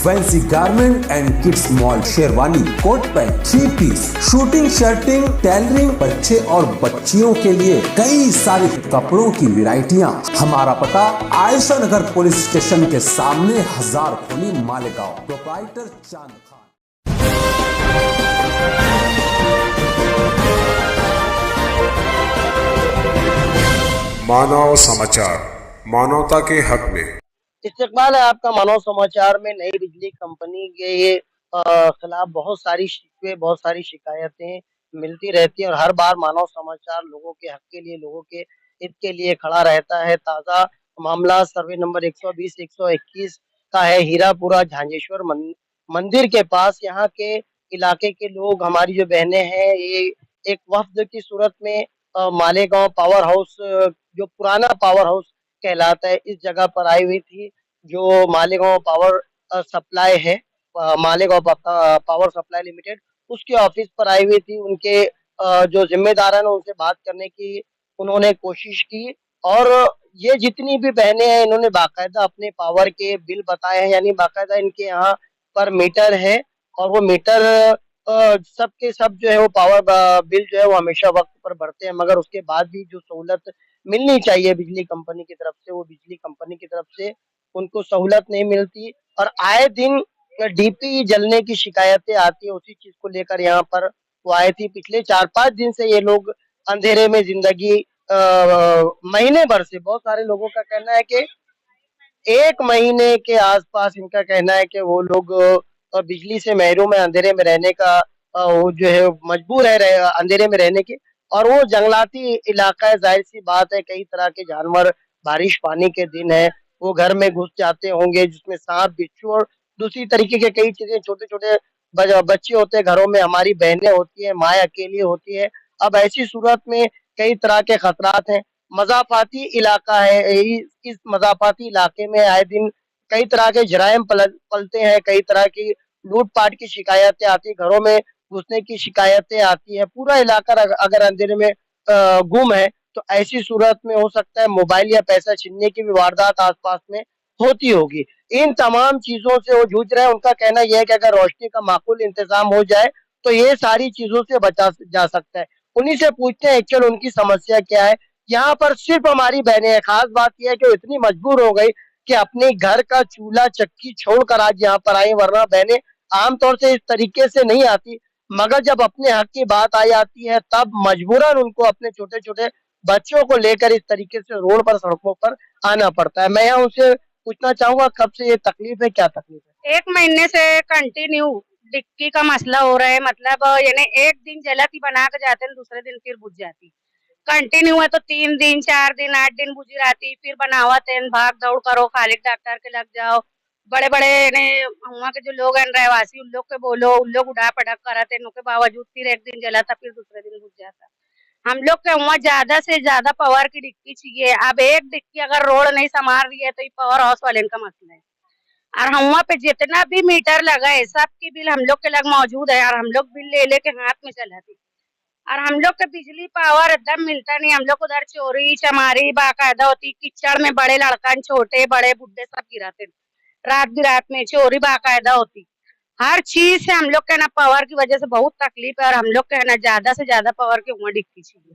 Fancy garment and kids mall, sherwani, coat pant, 3 piece, suiting, shirting, tailoring, बच्चे और बच्चियों के लिए कई सारे कपड़ों की वैरायटियां। हमारा पता आयशा नगर पुलिस स्टेशन के सामने, हजार खोली, मालेगांव। प्रोप्राइटर चांद खान। मानव समाचार, मानवता के हक में। इस्तकबाल है आपका मानव समाचार में। नई बिजली कंपनी के खिलाफ बहुत सारी शिकायतें मिलती रहती हैं और हर बार मानव समाचार लोगों के हक के लिए, लोगों के हित के लिए खड़ा रहता है। ताज़ा मामला सर्वे नंबर 120-121 का है। हीरापुरा झांझेश्वर मंदिर के पास यहाँ के इलाके के लोग, हमारी जो बहनें हैं, ये एक वफ्द की सूरत में मालेगांव पावर हाउस, जो पुराना पावर हाउस कहलाता है, इस जगह पर आई हुई थी। जो मालेगांव पावर सप्लाई है, मालेगांव पावर सप्लाई लिमिटेड, उसके ऑफिस पर आई हुई थी। उनके जो जिम्मेदार हैं उनसे बात करने की उन्होंने कोशिश की और ये जितनी भी बहनें हैं, इन्होंने बाकायदा अपने पावर के बिल बताए हैं। यानी बाकायदा इनके यहाँ पर मीटर है और वो मीटर सब के सब जो है वो पावर बिल जो है वो हमेशा वक्त पर भरते हैं, मगर उसके बाद भी जो सहूलत मिलनी चाहिए बिजली कंपनी की तरफ से, वो बिजली कंपनी की तरफ से उनको सहूलत नहीं मिलती और आए दिन डीपी जलने की शिकायतें आती है। उसी चीज को लेकर यहाँ पर वो आए थी। पिछले 4-5 दिन से ये लोग अंधेरे में जिंदगी, महीने भर से, बहुत सारे लोगों का कहना है कि 1 महीने के आसपास इनका कहना है कि वो लोग बिजली से महरूम है, अंधेरे में रहने का वो जो है मजबूर है अंधेरे में रहने के। और वो जंगलाती इलाका है, जाहिर सी बात है, कई तरह के जानवर, बारिश पानी के दिन है, वो घर में घुस जाते होंगे, जिसमें सांप, बिच्छू और दूसरी तरीके के कई चीजें, छोटे छोटे बच्चे होते हैं घरों में, हमारी बहनें होती है, माए अकेली होती है। अब ऐसी सूरत में कई तरह के खतरात हैं। मज़ाफ़ाती इलाका है, इस मज़ाफ़ाती इलाके में आए दिन कई तरह के जराइम पलते हैं, कई तरह की लूट-पाट की शिकायतें आती हैं, घरों में घुसने की शिकायतें आती हैं। पूरा इलाका अगर अंधेरे में गुम है, तो ऐसी सूरत में हो सकता है मोबाइल या पैसा छीनने की भी वारदात आस-पास में होती होगी। इन तमाम चीज़ों से वो जूझ रहे हैं। उनका कहना ये है कि अगर रोशनी का माकूल इंतज़ाम हो जाए, तो ये सारी चीज़ों से बचा जा सकता है। उन्हीं से पूछते हैं एक्चुअल उनकी समस्या क्या है। यहाँ पर सिर्फ हमारी बहनें हैं। खास बात यह है कि वो इतनी मजबूर हो गई कि अपने घर का चूल्हा चक्की छोड़कर आज यहाँ पर आई, वरना बहनें आमतौर से इस तरीके से नहीं आती, मगर जब अपने हक की बात आ जाती है तब मजबूरन उनको अपने छोटे छोटे बच्चों को लेकर इस तरीके से रोड पर, सड़कों पर आना पड़ता है। मैं यहाँ उनसे पूछना चाहूंगा कब से ये तकलीफ है, क्या तकलीफ है? 1 महीने से कंटिन्यू डिक्की का मसला हो रहा है। मतलब यानी एक दिन जलती बना के जाते हैं, दूसरे दिन फिर बुझ जाती। कंटिन्यू है तो 3 दिन, 4 दिन, 8 दिन बुझी रहती, फिर बनावत है, भाग दौड़ करो, खालिक डॉक्टर के लग जाओ, बड़े बड़े ने वहाँ के जो लोग हैं रहवासी, उन लोग के बोलो, उन लोग उड़ा पटक करते हैं, उनके बावजूद फिर एक दिन जलाता, फिर दूसरे दिन बुझ जाता। हम लोग के वहाँ ज्यादा से ज्यादा पावर की डिक्की चाहिए। अब एक डिक्की अगर रोड नहीं संभाल रही है तो ये पावर हाउस वाले का मसला है। और हम वहाँ पे जितना भी मीटर लगा है, सबकी बिल हम लोग के लग मौजूद है और हम लोग बिल ले लेके हाथ में चलाते। और हम लोग के बिजली पावर एकदम मिलता नहीं। हम लोग उधर चोरी चमारी बाकायदा होती, कीचड़ में बड़े लड़कन, छोटे बड़े बुढ़े सब गिराते, रात बिरात में चोरी बाकायदा होती। हर चीज से हम लोग के ना पावर की वजह से बहुत तकलीफ है और हम लोग के ना ज्यादा से ज्यादा पावर की उम्र दिखती चाहिए।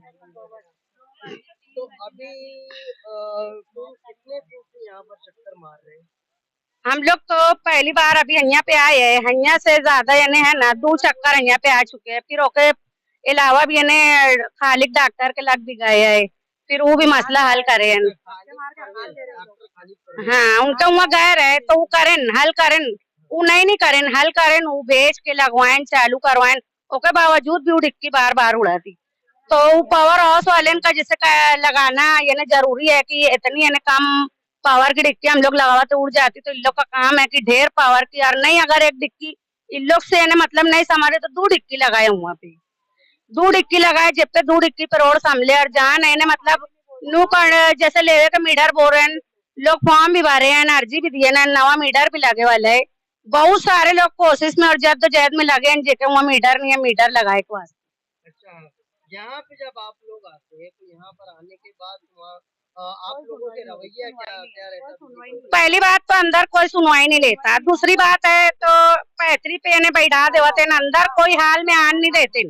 तो अभी तुम कितने दिन से यहाँ पर चक्कर मार रहे हैं? हम लोग तो पहली बार अभी यहाँ पे आए हैं। यहाँ से ज्यादा यानी है ना 2 चक्कर यहाँ पे आ चुके हैं। फिर ओके अलावा भी यानी खालिक डॉक्टर के लग भी गए हैं, फिर वो भी मसला हल करे। हाँ, उनका वहाँ गए रहे तो वो करें हल करें, वो नहीं करें हल करें, वो भेज के लगवाएं, चालू करवाएं, ओके बावजूद भी वो डिक्की बार बार उड़ाती। तो पावर हाउस वाले का जैसे लगाना यानी जरूरी है कि इतनी यानी कम पावर की डिक्की हम लोग लगावा तो उड़ जाती। तो इन लोग का काम है कि ढेर पावर की, और नहीं अगर एक डिक्की इन लोग से यानी मतलब नहीं संभाले तो 2 डिक्की लगाए वहाँ पे, 2 डिक्की लगाए, जब पे 2 डिक्की पे रोड संभले और जहाँ नहीं मतलब नू कर जैसे लेवे के मीटर बोल रहे हैं लोग, फॉर्म भी भरे हैं, अर्जी भी दिए ना, नवा मीटर भी लगे वाला है। बहुत सारे लोग कोशिश में और जद्दोजहद में लगे हैं, जेके वहाँ मीटर नहीं है, मीटर लगाए के वास्ते। अच्छा, यहाँ पे जब आप लोग आते हैं तो यहाँ पर आने के बाद वहाँ आप लोगों के रवैया क्या क्या रहता है? पहली बात तो अंदर कोई सुनवाई नहीं लेता, दूसरी बात है तो पैतरी पे ने बैठा देवते न, अंदर कोई हाल में आन नहीं देते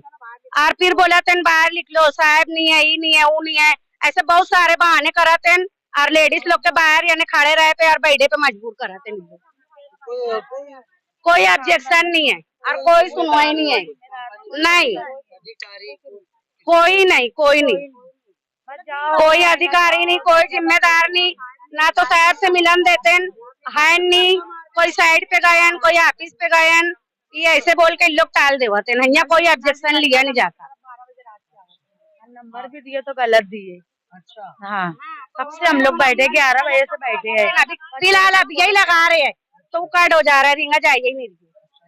और फिर बोलाते न, बाहर निकलो साहब नहीं है, ये नहीं है, वो नहीं है, ऐसे बहुत सारे बहाने कराते हैं और लेडीज लोग के बाहर यानी खड़े रहे पे और बैठे पे मजबूर कराते हैं। कोई ऑब्जेक्शन नहीं है और कोई सुनवाई नहीं है, नहीं कोई नहीं, कोई नहीं, कोई अधिकारी नहीं, कोई जिम्मेदार नहीं, ना तो साहब से मिलन देते हैं नहीं, कोई साइड पे गए, कोई ऑफिस पे गए, ये ऐसे बोल के लोग टाल देते हैं, यहाँ कोई ऑब्जेक्शन लिया नहीं जाता। नंबर भी दिए तो गलत दिए। अच्छा, हाँ, कब से हम लोग बैठे 11 बजे से बैठे हैं। अभी फिलहाल अब यही लगा रहे हैं तो कट हो जा रहा है, रिंगा जाइए नहीं,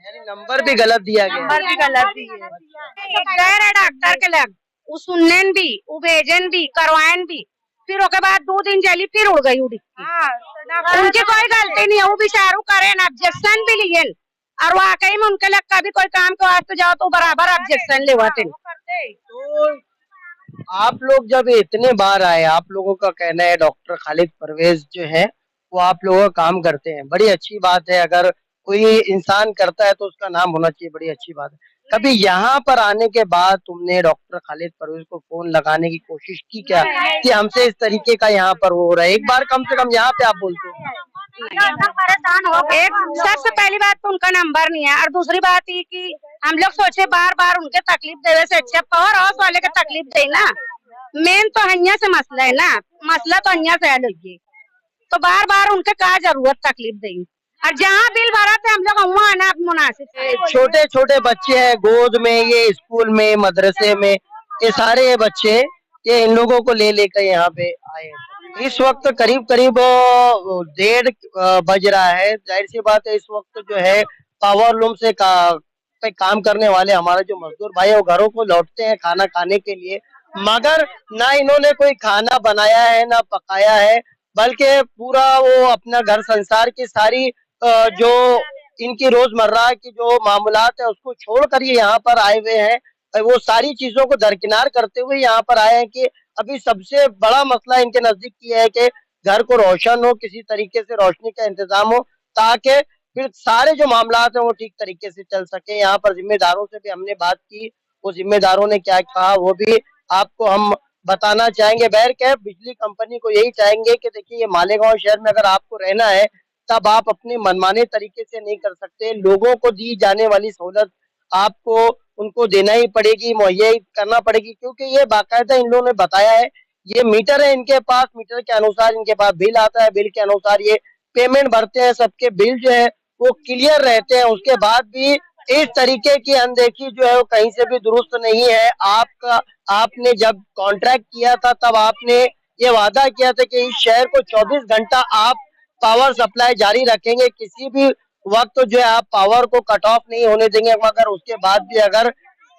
यानी नंबर भी गलत दिया गया। नंबर भी गलत दिए। गए रहे डॉक्टर के लग, वो सुनने भी, वो भेजन भी, करवाएन भी, फिर उसके बाद 2 दिन चली फिर उड़ गई उड़ी। उनकी कोई गलती नहीं है, वो बेचारू करें ऑब्जेक्शन भी लिए और वाकई में उनके लग कभी कोई काम के वास्ते जाओ तो बराबर ऑब्जेक्शन लेवाते। तो आप लोग जब इतने बार आए, आप लोगों का कहना है डॉक्टर खालिद परवेज जो है वो आप लोगों का काम करते हैं, बड़ी अच्छी बात है। अगर कोई इंसान करता है तो उसका नाम होना चाहिए, बड़ी अच्छी बात है। कभी यहाँ पर आने के बाद तुमने डॉक्टर खालिद परवेज को फोन लगाने की कोशिश की क्या कि हमसे इस तरीके का यहाँ पर हो रहा है? एक बार कम से कम यहाँ पे आप बोलते हो। एक सबसे पहली बात तो उनका नंबर नहीं है और दूसरी बात ये कि हम लोग सोचे बार बार उनके तकलीफ देने से अच्छा पावर हाउस वाले के तकलीफ दे ना, मेन तो हन्या से मसला है ना, मसला तो हन्या से हल होगी, तो बार बार उनके क्या जरूरत तकलीफ देंगे और जहाँ बिल भरा थे हम लोग वहाँ आना मुनासिब। छोटे छोटे बच्चे हैं गोद में, ये स्कूल में मदरसे में, ये सारे बच्चे ये इन लोगों को ले लेकर यहाँ पे आए हैं। इस वक्त करीब करीब 1:30 बज रहा है। जाहिर सी बात है इस वक्त जो है पावर लूम से पे काम करने वाले हमारे जो मजदूर भाई है वो घरों को लौटते हैं खाना खाने के लिए, मगर ना इन्होंने कोई खाना बनाया है ना पकाया है, बल्कि पूरा वो अपना घर संसार की सारी जो इनकी रोजमर्रा की जो मामूलात है उसको छोड़कर ये यहाँ पर आए हुए हैं। वो सारी चीजों को दरकिनार करते हुए यहाँ पर आए हैं कि अभी सबसे बड़ा मसला इनके नजदीक ये है कि घर को रोशन हो, किसी तरीके से रोशनी का इंतजाम हो, ताकि फिर सारे जो मामलात हैं वो ठीक तरीके से चल सके। यहाँ पर जिम्मेदारों से भी हमने बात की, वो जिम्मेदारों ने क्या कहा वो भी आपको हम बताना चाहेंगे। बहर के बिजली कंपनी को यही चाहेंगे कि देखिए ये मालेगांव शहर में अगर आपको रहना है तब आप अपने मनमाने तरीके से नहीं कर सकते। लोगों को दी जाने वाली सहूलत आपको उनको देना ही पड़ेगी, मुहैया ही करना पड़ेगी, क्योंकि ये बाकायदा इन लोगों ने बताया है, ये मीटर है इनके पास, मीटर के अनुसार इनके पास बिल आता है, बिल के अनुसार ये पेमेंट भरते हैं, सबके बिल जो है वो क्लियर रहते हैं। उसके बाद भी इस तरीके की अनदेखी जो है वो कहीं से भी दुरुस्त नहीं है। आपने जब कॉन्ट्रैक्ट किया था तब आपने ये वादा किया था कि इस शहर को 24 घंटा आप पावर सप्लाई जारी रखेंगे, किसी भी वक्त जो है आप पावर को कट ऑफ नहीं होने देंगे, मगर उसके बाद भी अगर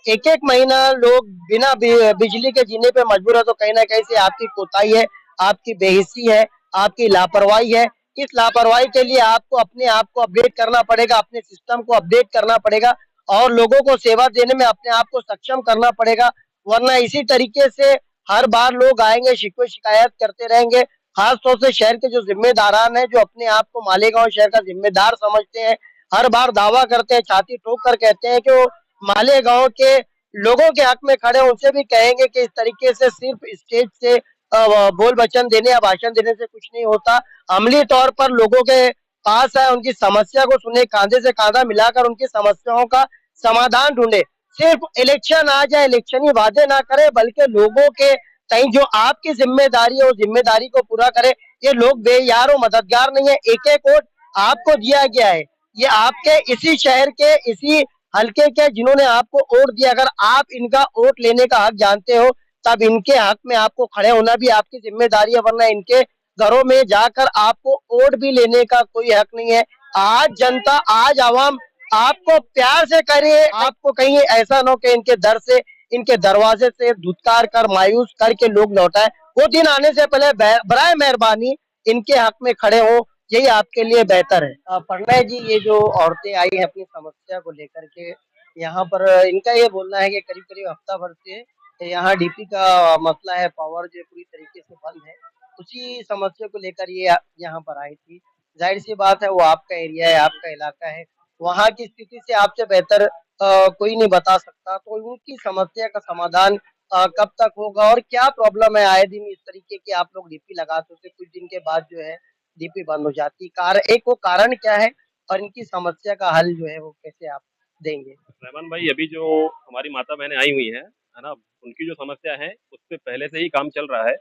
एक एक महीना लोग बिना बिजली के जीने पे मजबूर है तो कहीं ना कहीं से आपकी कोताही है, आपकी बेहिसी है, आपकी लापरवाही है। इस लापरवाही के लिए आपको अपने आप को अपडेट करना पड़ेगा, अपने सिस्टम को अपडेट करना पड़ेगा और लोगों को सेवा देने में अपने आप को सक्षम करना पड़ेगा, वरना इसी तरीके से हर बार लोग आएंगे, शिकवे शिकायत करते रहेंगे। खासतौर से शहर के जो जिम्मेदारान है, जो अपने आप को मालेगांव शहर का जिम्मेदार समझते हैं, हर बार दावा करते हैं, छाती ठोक कर कहते हैं कि वो मालेगांव के लोगों के हक में खड़े, उनसे भी कहेंगे कि इस तरीके से सिर्फ स्टेज से बोल वचन देने या भाषण देने से कुछ नहीं होता। अमली तौर पर लोगों के पास आए, उनकी समस्या को सुने, कांधे से कांधा मिलाकर उनकी समस्याओं का समाधान ढूंढे। सिर्फ इलेक्शन आ जाए, इलेक्शन ही वादे ना करे, बल्कि लोगों के कहीं जो आपकी जिम्मेदारी है वो जिम्मेदारी को पूरा करे। ये लोग बेयार और मददगार नहीं है, एक एक वोट आपको दिया गया है, ये आपके इसी शहर के इसी हल्के के जिन्होंने आपको वोट दिया। अगर आप इनका वोट लेने का हक जानते हो तब इनके हक में आपको खड़े होना भी आपकी जिम्मेदारी है, वरना इनके घरों में जाकर आपको वोट भी लेने का कोई हक नहीं है। आज जनता, आज आवाम आपको प्यार से करे, आपको कहीं ऐसा न हो कि इनके दर से, इनके दरवाजे से धुतकार कर मायूस करके लोग लौटाए। वो दिन आने से पहले बराए मेहरबानी इनके हक में खड़े हो, यही आपके लिए बेहतर है। पटनायक जी, ये जो औरतें आई हैं अपनी समस्या को लेकर के यहाँ पर, इनका ये बोलना है कि करीब करीब हफ्ता भर से यहाँ डीपी का मसला है, पावर जो पूरी तरीके से बंद है, उसी समस्या को लेकर ये यहाँ पर आई थी। जाहिर सी बात है वो आपका एरिया है, आपका इलाका है, वहाँ की स्थिति से आपसे बेहतर कोई नहीं बता सकता। तो उनकी समस्या का समाधान कब तक होगा और क्या प्रॉब्लम है आए दिन इस तरीके की आप लोग डीपी लगाते होते कुछ दिन के बाद जो है डीपी बंद हो जाती है। एक वो कारण क्या है और इनकी समस्या का हल जो है वो कैसे आप देंगे? रहमान भाई, अभी जो हमारी माता बहनें आई हुई हैं, है ना, उनकी जो समस्या है उस पे पहले से ही काम चल रहा है।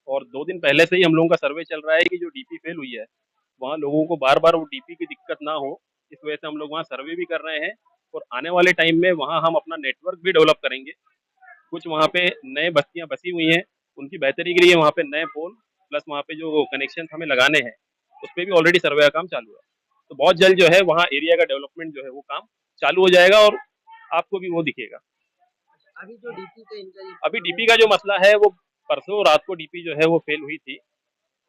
और 2 दिन पहले से ही हम लोगों का सर्वे चल रहा है कि जो डीपी फेल हुई है, वहाँ लोगों को बार-बार वो डीपी की दिक्कत ना हो, इस वजह से हम लोग वहाँ सर्वे भी कर रहे हैं। और आने वाले टाइम में वहाँ हम अपना नेटवर्क भी डेवलप करेंगे। कुछ वहाँ पे नए बस्तियाँ बसी हुई हैं, उनकी बेहतरी के लिए वहाँ पे नए पोल प्लस वहाँ पे जो कनेक्शन हमें लगाने हैं, उस पे भी ऑलरेडी सर्वे का काम चालू है। तो बहुत जल्द जो है वहाँ एरिया का डेवलपमेंट जो है वो काम चालू हो जाएगा और आपको भी वो दिखेगा। अभी जो डीपी का इनका ये अभी डीपी का जो मसला है वो परसों रात को डीपी जो है वो फेल हुई थी।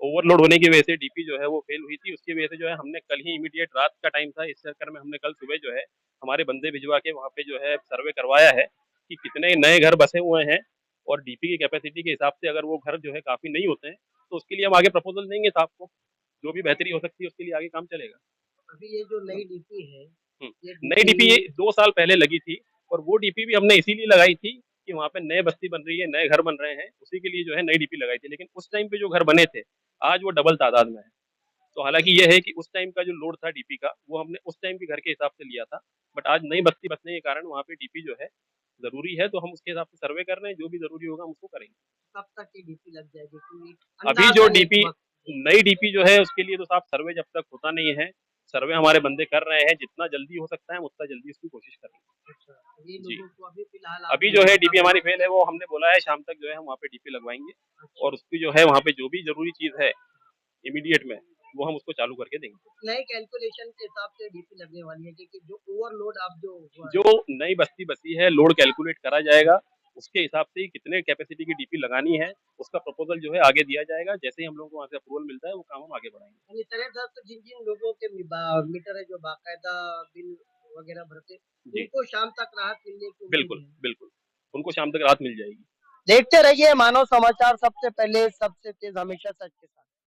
ओवरलोड होने की वजह से डीपी जो है वो फेल हुई थी। उसकी वजह से जो है हमने कल ही इमीडिएट रात का टाइम था, इस चक्कर में हमने कल सुबह जो है हमारे बंदे भिजवा के वहाँ पे जो है सर्वे करवाया है कि कितने नए घर बसे हुए हैं और डीपी की कैपेसिटी के हिसाब से अगर वो घर जो है काफ़ी नहीं होते हैं तो उसके लिए हम आगे प्रपोजल देंगे साहब को। जो भी बेहतरी हो सकती है उसके लिए आगे काम चलेगा। अभी ये जो नई डीपी है ये नई डीपी ये 2 साल पहले लगी थी और वो डीपी भी हमने इसीलिए लगाई थी कि वहाँ पे नए बस्ती बन रही है, नए घर बन रहे हैं, उसी के लिए जो है नई डीपी लगाई थी। लेकिन उस टाइम पे जो घर बने थे, आज वो डबल तादाद में है। तो हालाँकि ये है कि उस टाइम का जो लोड था डीपी का, वो हमने उस टाइम के घर के हिसाब से लिया था। बट आज नई बस्ती बसने के कारण वहाँ पे डीपी जो है ज़रूरी है, तो हम उसके हिसाब से सर्वे कर रहे हैं, जो भी ज़रूरी होगा हम उसको करेंगे। कब तक ये डीपी लग जाएगी? कोई अभी जो अंदाज़ा नहीं डीपी वक़्त। नई डीपी जो है उसके लिए तो साहब सर्वे जब तक होता नहीं है, सर्वे हमारे बंदे कर रहे हैं, जितना जल्दी हो सकता है हम उतना जल्दी उसकी कोशिश करेंगे। अच्छा, ये जी। लोगों को अभी फिलहाल अभी आपने जो है बता डीपी हमारी दिया। फेल है, वो हमने बोला है शाम तक जो है हम वहाँ पे डीपी लगवाएँगे और उसकी जो है वहाँ पे जो भी ज़रूरी चीज़ है इमीडिएट में, वो हम उसको चालू करके देंगे। नए कैलकुलेशन के हिसाब से डीपी लगने वाली है क्योंकि जो ओवरलोड आप जो हुआ है जो नई बस्ती बसी है, लोड कैलकुलेट करा जाएगा, उसके हिसाब से ही कितने कैपेसिटी की डीपी लगानी है, उसका प्रपोज़ल जो है आगे दिया जाएगा। जैसे ही हम लोगों को वहाँ से अप्रूवल मिलता है, वो काम हम आगे बढ़ाएँगे। यानी तरह-तरह जिन-जिन लोगों के मीटर है जो बाकायदा बिल वगैरह भरते, जी, उनको शाम तक राहत मिलने की उम्मीद बिल्कुल, है। बिल्कुल। उनको शाम तक राहत मिल जाएगी। देखते रहिए मानव समाचार सबसे पहले सबसे तेज हमेशा सच के साथ।